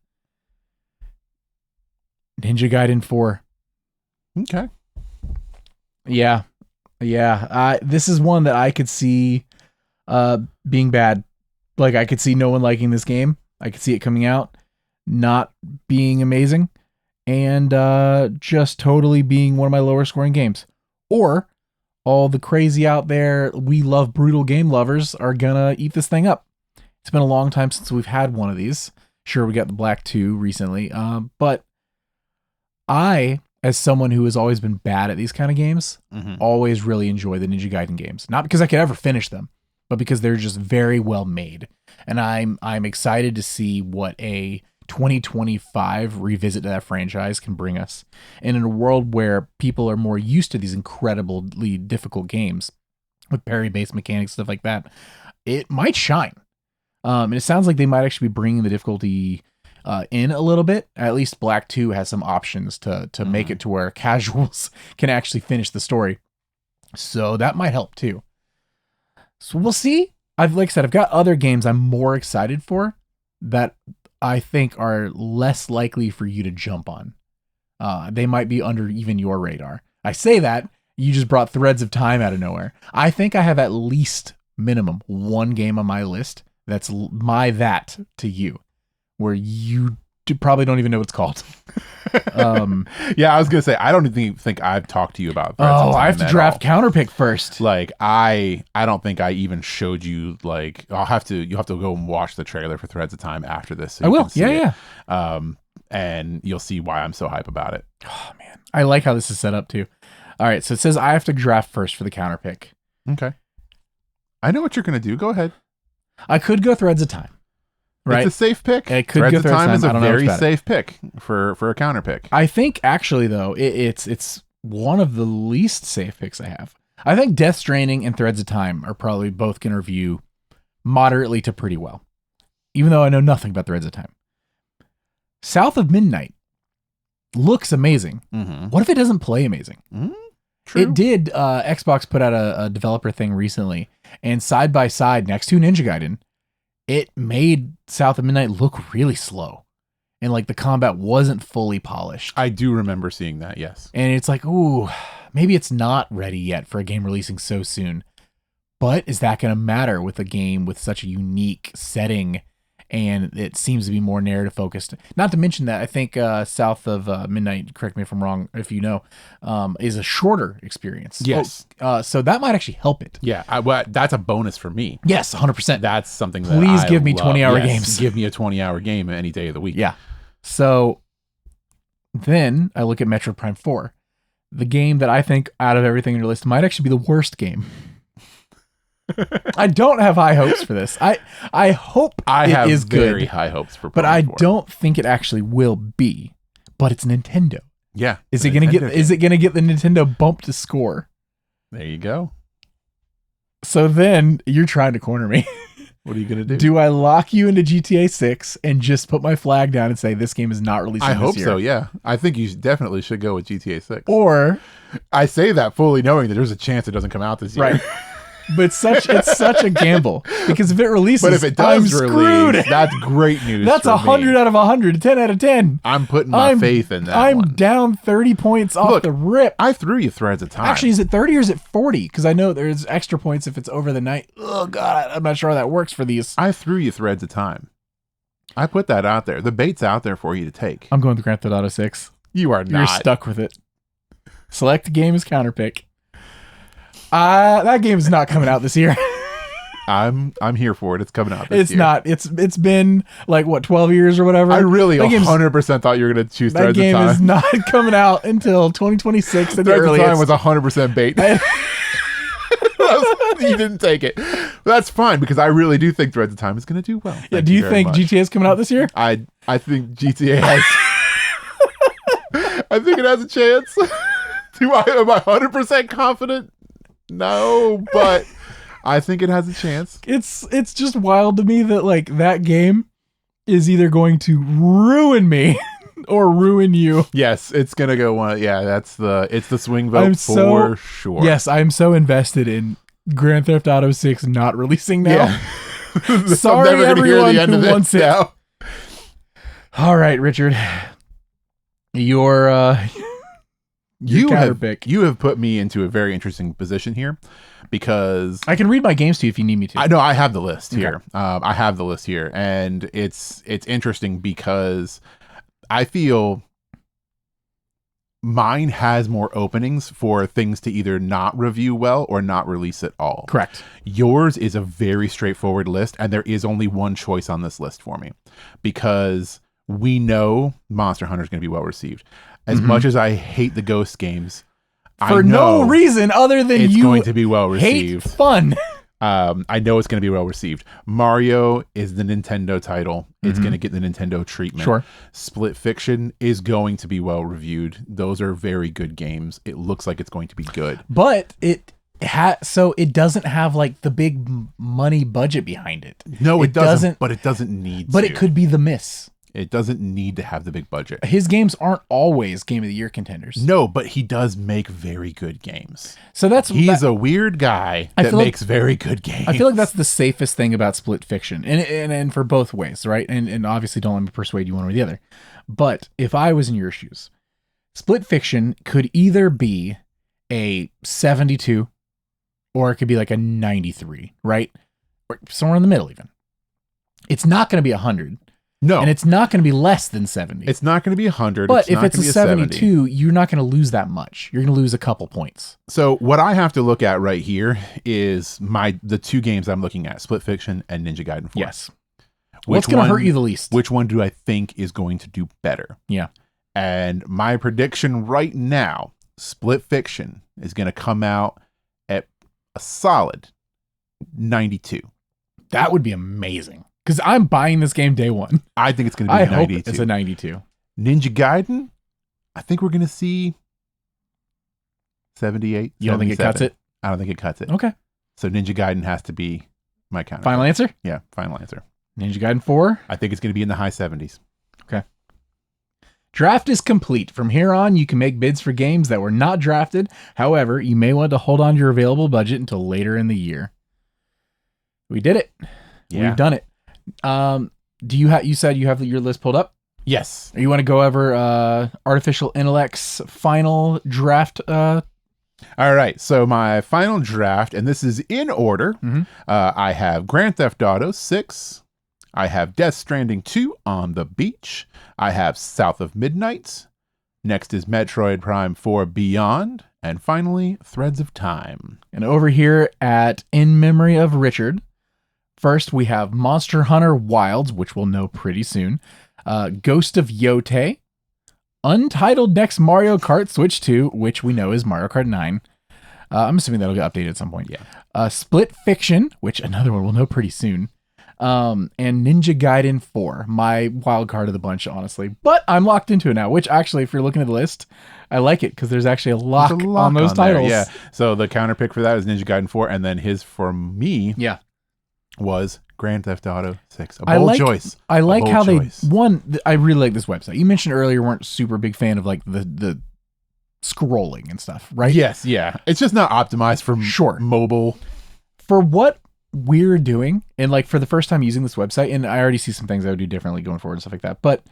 Speaker 1: Ninja Gaiden 4.
Speaker 2: Okay.
Speaker 1: Yeah. This is one that I could see being bad. Like, I could see no one liking this game. I could see it coming out not being amazing and just totally being one of my lower scoring games. Or all the crazy out there, we love brutal game lovers, are gonna eat this thing up. It's been a long time since we've had one of these. Sure, we got the Black 2 recently, but I, as someone who has always been bad at these kind of games, always really enjoy the Ninja Gaiden games. Not because I could ever finish them, but because they're just very well made. And I'm excited to see what a 2025 revisit to that franchise can bring us. And in a world where people are more used to these incredibly difficult games with parry-based mechanics, stuff like that, it might shine. And it sounds like they might actually be bringing the difficulty in a little bit. At least Black 2 has some options to make it to where casuals can actually finish the story. So that might help too. So we'll see. Like I said, I've got other games I'm more excited for that I think are less likely for you to jump on. They might be under even your radar. I say that, you just brought Threads of Time out of nowhere. I think I have at least minimum one game on my list that's that to you, where you probably don't even know what it's called.
Speaker 2: Yeah, I was gonna say I don't even think I've talked to you about Threads of Time.
Speaker 1: I have to draft counterpick first.
Speaker 2: Like I don't think I even showed you. Like you'll have to go and watch the trailer for Threads of Time after this. So
Speaker 1: I will. Yeah.
Speaker 2: And you'll see why I'm so hype about it.
Speaker 1: Oh man, I like how this is set up too. All right, so it says I have to draft first for the counterpick.
Speaker 2: Okay, I know what you're gonna do. Go ahead.
Speaker 1: I could go Threads of Time. Right?
Speaker 2: It's a safe pick.
Speaker 1: It could
Speaker 2: Threads
Speaker 1: go
Speaker 2: of Time is a very
Speaker 1: safe
Speaker 2: safe pick for a counter pick.
Speaker 1: I think actually though it's one of the least safe picks I have. I think Death Stranding and Threads of Time are probably both going to review moderately to pretty well, even though I know nothing about Threads of Time. South of Midnight looks amazing. What if it doesn't play amazing?
Speaker 2: True.
Speaker 1: It did. Xbox put out a developer thing recently, and side by side next to Ninja Gaiden, it made South of Midnight look really slow. And like the combat wasn't fully polished.
Speaker 2: I do remember seeing that, yes.
Speaker 1: And it's like, ooh, maybe it's not ready yet for a game releasing so soon. But is that going to matter with a game with such a unique setting? And it seems to be more narrative focused. Not to mention that I think South of Midnight, correct me if I'm wrong, if you know, is a shorter experience.
Speaker 2: Yes.
Speaker 1: So that might actually help it.
Speaker 2: Yeah, well, that's a bonus for me.
Speaker 1: Yes, 100%.
Speaker 2: That's something that
Speaker 1: Please
Speaker 2: I
Speaker 1: give me
Speaker 2: love.
Speaker 1: 20-hour
Speaker 2: Yes,
Speaker 1: games.
Speaker 2: Give me a 20-hour game any day of the week.
Speaker 1: Yeah. So then I look at Metroid Prime 4, the game that I think out of everything in your list might actually be the worst game. I don't have high hopes for this. I hope
Speaker 2: I have
Speaker 1: is
Speaker 2: very
Speaker 1: good,
Speaker 2: high hopes for
Speaker 1: but
Speaker 2: Prime
Speaker 1: I
Speaker 2: 4.
Speaker 1: don't think it actually will be. But it's Nintendo.
Speaker 2: Yeah.
Speaker 1: Is it gonna get the Nintendo bump to score?
Speaker 2: There you go.
Speaker 1: So then you're trying to corner me.
Speaker 2: What are you gonna do?
Speaker 1: Do I lock you into GTA 6 and just put my flag down and say this game is not releasing
Speaker 2: I
Speaker 1: this
Speaker 2: hope
Speaker 1: year?
Speaker 2: so, yeah. I think you definitely should go with GTA 6.
Speaker 1: Or
Speaker 2: I say that fully knowing that there's a chance it doesn't come out this year.
Speaker 1: right. But it's such a gamble because if it releases,
Speaker 2: But if it does
Speaker 1: I'm screwed.
Speaker 2: release, that's great news.
Speaker 1: That's
Speaker 2: for
Speaker 1: 100
Speaker 2: me.
Speaker 1: out of 100, 10 out of 10.
Speaker 2: I'm putting my faith in that
Speaker 1: I'm
Speaker 2: one.
Speaker 1: down 30 points off
Speaker 2: Look,
Speaker 1: the rip.
Speaker 2: I threw you Threads of Time.
Speaker 1: Actually, is it 30 or is it 40? Because I know there's extra points if it's over the night. Oh, God, I'm not sure how that works for these.
Speaker 2: I threw you Threads of Time. I put that out there. The bait's out there for you to take.
Speaker 1: I'm going with Grand Theft Auto 6.
Speaker 2: You are not.
Speaker 1: You're stuck with it. Select game as counterpick. That game is not coming out this year.
Speaker 2: I'm here for it. It's coming out this
Speaker 1: It's
Speaker 2: year.
Speaker 1: not. It's been like what 12 years or whatever.
Speaker 2: I really
Speaker 1: That game's-
Speaker 2: 100% thought you were going to choose
Speaker 1: That
Speaker 2: Threads of
Speaker 1: game
Speaker 2: Time.
Speaker 1: is not coming out until 2026 at the
Speaker 2: Threads of Time
Speaker 1: earliest.
Speaker 2: was 100% bait. You didn't take it. That's fine because I really do think Threads of Time is going to do well.
Speaker 1: Yeah,
Speaker 2: Thank
Speaker 1: do you
Speaker 2: very
Speaker 1: think
Speaker 2: much.
Speaker 1: GTA is coming out this year?
Speaker 2: I think GTA has. I think it has a chance. Am I 100% confident? No, but I think it has a chance.
Speaker 1: It's just wild to me that like that game is either going to ruin me or ruin you.
Speaker 2: Yes, it's gonna go one. Yeah, it's the swing vote for sure.
Speaker 1: Yes, I'm so invested in Grand Theft Auto 6 not releasing now.
Speaker 2: Yeah.
Speaker 1: Sorry, everyone who wants it.
Speaker 2: Now.
Speaker 1: All right, Richard, your counter pick.
Speaker 2: You have put me into a very interesting position here because
Speaker 1: I can read my games to you if you need me to.
Speaker 2: I know I have the list here.
Speaker 1: Okay.
Speaker 2: I have the list here, and it's interesting because I feel mine has more openings for things to either not review well or not release at all.
Speaker 1: Correct.
Speaker 2: Yours is a very straightforward list, and there is only one choice on this list for me because we know Monster Hunter is going to be well received. As much as I hate the Ghost games,
Speaker 1: for no reason other than
Speaker 2: it's
Speaker 1: you
Speaker 2: going to be well received.
Speaker 1: Hate fun.
Speaker 2: I know it's going to be well received. Mario is the Nintendo title. It's going to get the Nintendo treatment.
Speaker 1: Sure.
Speaker 2: Split Fiction is going to be well reviewed. Those are very good games. It looks like it's going to be good.
Speaker 1: But it doesn't have like the big money budget behind it.
Speaker 2: No, it doesn't. But it doesn't need
Speaker 1: But
Speaker 2: to.
Speaker 1: it could be the miss.
Speaker 2: It doesn't need to have the big budget.
Speaker 1: His games aren't always Game of the Year contenders.
Speaker 2: No, but he does make very good games.
Speaker 1: So
Speaker 2: he's a weird guy that makes very good games.
Speaker 1: I feel like that's the safest thing about Split Fiction, and for both ways, right? And obviously, don't let me persuade you one or the other. But if I was in your shoes, Split Fiction could either be a 72 or it could be like a 93, right? Or somewhere in the middle, even. It's not going to be 100.
Speaker 2: No.
Speaker 1: And it's not going to be less than 70.
Speaker 2: It's not going to be 100.
Speaker 1: But if
Speaker 2: not
Speaker 1: it's a
Speaker 2: gonna be
Speaker 1: 72, you're not going to lose that much. You're going to lose a couple points.
Speaker 2: So what I have to look at right here is the two games I'm looking at, Split Fiction and Ninja Gaiden 4.
Speaker 1: Yes. What's going to hurt you the least?
Speaker 2: Which one do I think is going to do better?
Speaker 1: Yeah.
Speaker 2: And my prediction right now, Split Fiction is going to come out at a solid 92.
Speaker 1: That would be amazing. Because I'm buying this game day one.
Speaker 2: I think it's going to be 92.
Speaker 1: Hope it's a 92.
Speaker 2: Ninja Gaiden, I think we're going to see 78.
Speaker 1: You don't think it cuts it?
Speaker 2: I don't think it cuts it.
Speaker 1: Okay.
Speaker 2: So Ninja Gaiden has to be my counter.
Speaker 1: Final answer?
Speaker 2: Yeah, final answer.
Speaker 1: Ninja Gaiden 4?
Speaker 2: I think it's going to be in the high 70s.
Speaker 1: Okay. Draft is complete. From here on, you can make bids for games that were not drafted. However, you may want to hold on to your available budget until later in the year. We did it.
Speaker 2: Yeah.
Speaker 1: We've done it. You said you have your list pulled up?
Speaker 2: Yes.
Speaker 1: You want to go over Artificial Intellect's final draft?
Speaker 2: All right. So my final draft, and this is in order. I have Grand Theft Auto 6. I have Death Stranding 2 on the Beach. I have South of Midnight. Next is Metroid Prime 4 Beyond. And finally, Threads of Time.
Speaker 1: And over here at In Memory of Richard, first, we have Monster Hunter Wilds, which we'll know pretty soon. Ghost of Yotei. Untitled next Mario Kart Switch 2, which we know is Mario Kart 9. I'm assuming that'll get updated at some point.
Speaker 2: Yeah.
Speaker 1: Split Fiction, which another one we'll know pretty soon. And Ninja Gaiden 4. My wild card of the bunch, honestly. But I'm locked into it now, which actually, if you're looking at the list, I like it because there's actually a lock on those titles.
Speaker 2: Yeah. So the counter pick for that is Ninja Gaiden 4. And then his for me.
Speaker 1: Yeah.
Speaker 2: Was Grand Theft Auto 6. A bold choice.
Speaker 1: I like how I really like this website. You mentioned earlier you weren't super big fan of like the scrolling and stuff, right?
Speaker 2: Yes, yeah. It's just not optimized for mobile.
Speaker 1: For what we're doing, and like for the first time using this website, and I already see some things I would do differently going forward and stuff like that, but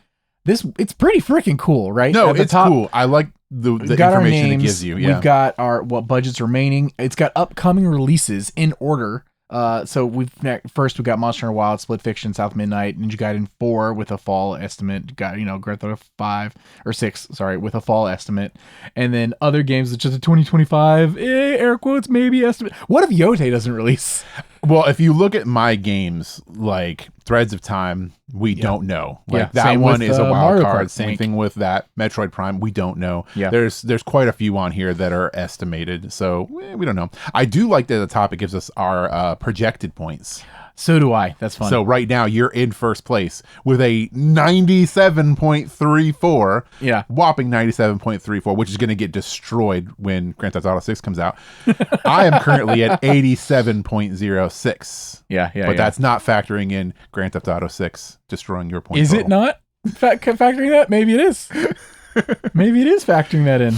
Speaker 1: it's pretty freaking cool, right?
Speaker 2: No, it's cool. I like the information it gives you. Yeah.
Speaker 1: We've got what budget's remaining. It's got upcoming releases in order. So we've got Monster Hunter Wild, Split Fiction, South Midnight, Ninja Gaiden 4 with a fall estimate. Got Grand Theft Auto 5 or 6, sorry, with a fall estimate, and then other games which is a 2025 air quotes maybe estimate. What if Yotei doesn't release?
Speaker 2: Well, if you look at my games like Threads of Time, we don't know. Like that one is a wild
Speaker 1: Mario
Speaker 2: card.
Speaker 1: Kart,
Speaker 2: Same thing with that Metroid Prime. We don't know.
Speaker 1: Yeah.
Speaker 2: There's quite a few on here that are estimated, so we don't know. I do like that at the top it gives us our projected points.
Speaker 1: So do I. That's fun.
Speaker 2: So right now you're in first place with a 97.34.
Speaker 1: Yeah.
Speaker 2: Whopping 97.34, which is going to get destroyed when Grand Theft Auto 6 comes out. I am currently at 87.06.
Speaker 1: Yeah.
Speaker 2: But that's not factoring in Grand Theft Auto 6 destroying your point
Speaker 1: Is
Speaker 2: total.
Speaker 1: it not factoring that? Maybe it is. Maybe it is factoring that in.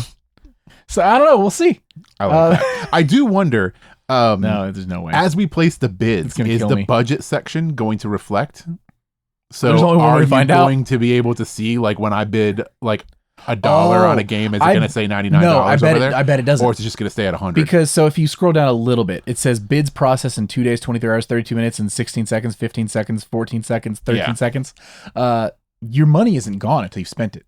Speaker 1: So I don't know. We'll see.
Speaker 2: I like that. I do wonder.
Speaker 1: No, there's no way.
Speaker 2: As we place the bids, is the budget section going to reflect? So
Speaker 1: there's only one way to find out.
Speaker 2: Going to be able to see like when I bid like $1 on a game, is it going to say $99?
Speaker 1: No, I bet
Speaker 2: over there?
Speaker 1: I bet it doesn't.
Speaker 2: Or is it just going to stay at 100?
Speaker 1: Because so if you scroll down a little bit, it says bids processed in 2 days, 23 hours, 32 minutes, and 16 seconds, 15 seconds, 14 seconds, 13 seconds. Your money isn't gone until you've spent it.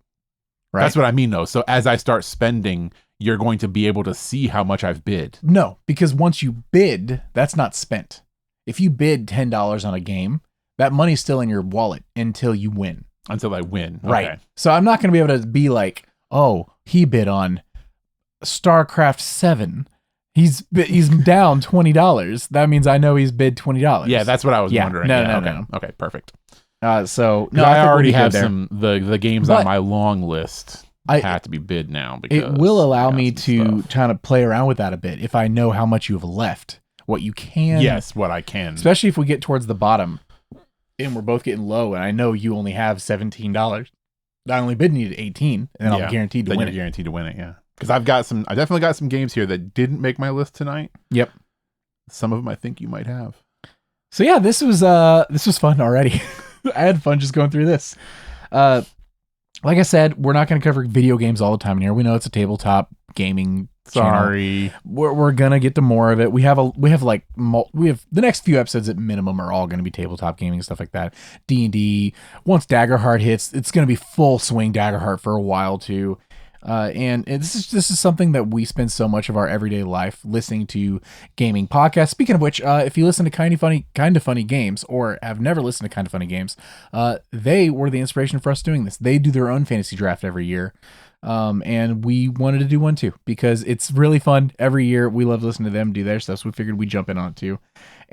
Speaker 1: Right?
Speaker 2: That's what I mean, though. So as I start spending, you're going to be able to see how much I've bid.
Speaker 1: No, because once you bid, that's not spent. If you bid $10 on a game, that money's still in your wallet until you win.
Speaker 2: Until I win.
Speaker 1: Right.
Speaker 2: Okay.
Speaker 1: So I'm not going to be able to be like, oh, he bid on StarCraft 7. He's down $20. That means I know he's bid $20.
Speaker 2: Yeah, that's what I was wondering.
Speaker 1: No.
Speaker 2: Okay, perfect.
Speaker 1: So
Speaker 2: no, I already have some the games on my long list have to be bid now because
Speaker 1: it will allow me to kind of play around with that a bit if I know how much you have left, what you can.
Speaker 2: Yes, what I can.
Speaker 1: Especially if we get towards the bottom and we're both getting low, and I know you only have $17. I only bid needed 18, and then I'm guaranteed to win it.
Speaker 2: Guaranteed to win it, yeah. Because I definitely got some games here that didn't make my list tonight.
Speaker 1: Yep.
Speaker 2: Some of them I think you might have.
Speaker 1: So yeah, this was fun already. I had fun just going through this. Like I said, we're not going to cover video games all the time in here. We know it's a tabletop gaming
Speaker 2: Sorry.
Speaker 1: channel. We're going to get to more of it. We have the next few episodes at minimum are all going to be tabletop gaming and stuff like that. D&D. Once Daggerheart hits, it's going to be full swing Daggerheart for a while too. And this is something that we spend so much of our everyday life listening to gaming podcasts. Speaking of which, if you listen to Kind of Funny Games, or have never listened to Kind of Funny Games, they were the inspiration for us doing this. They do their own fantasy draft every year. And we wanted to do one too, because it's really fun every year. We love listening to them do their stuff. So we figured we'd jump in on it too.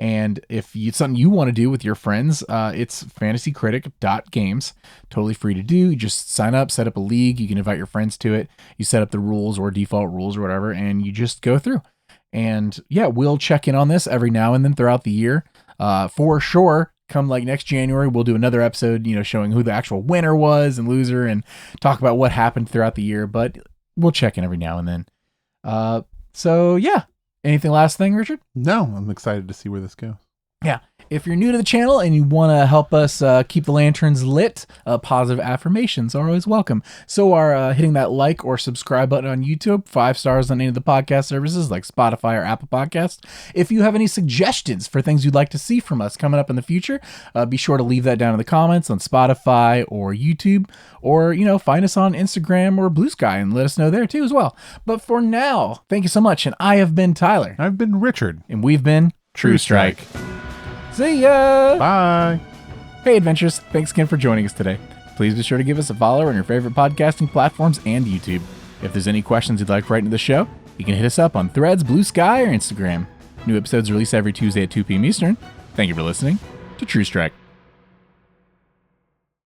Speaker 1: And if it's something you want to do with your friends, it's fantasycritic.games. Totally free to do. You just sign up, set up a league. You can invite your friends to it. You set up the rules or default rules or whatever, and you just go through. And yeah, we'll check in on this every now and then throughout the year. For sure, come like next January, we'll do another episode, showing who the actual winner was and loser and talk about what happened throughout the year. But we'll check in every now and then. So yeah. Anything last thing, Richard?
Speaker 2: No, I'm excited to see where this goes.
Speaker 1: Yeah. If you're new to the channel and you want to help us keep the lanterns lit, positive affirmations are always welcome. So are hitting that like or subscribe button on YouTube, 5 stars on any of the podcast services like Spotify or Apple Podcasts. If you have any suggestions for things you'd like to see from us coming up in the future, be sure to leave that down in the comments on Spotify or YouTube, or, find us on Instagram or Blue Sky and let us know there too as well. But for now, thank you so much. And I have been Tyler.
Speaker 2: I've been Richard.
Speaker 1: And we've been True Strike. See ya!
Speaker 2: Bye!
Speaker 1: Hey Adventures, thanks again for joining us today. Please be sure to give us a follow on your favorite podcasting platforms and YouTube. If there's any questions you'd like to write into the show, you can hit us up on Threads, Blue Sky, or Instagram. New episodes release every Tuesday at 2 p.m. Eastern. Thank you for listening to True Strike.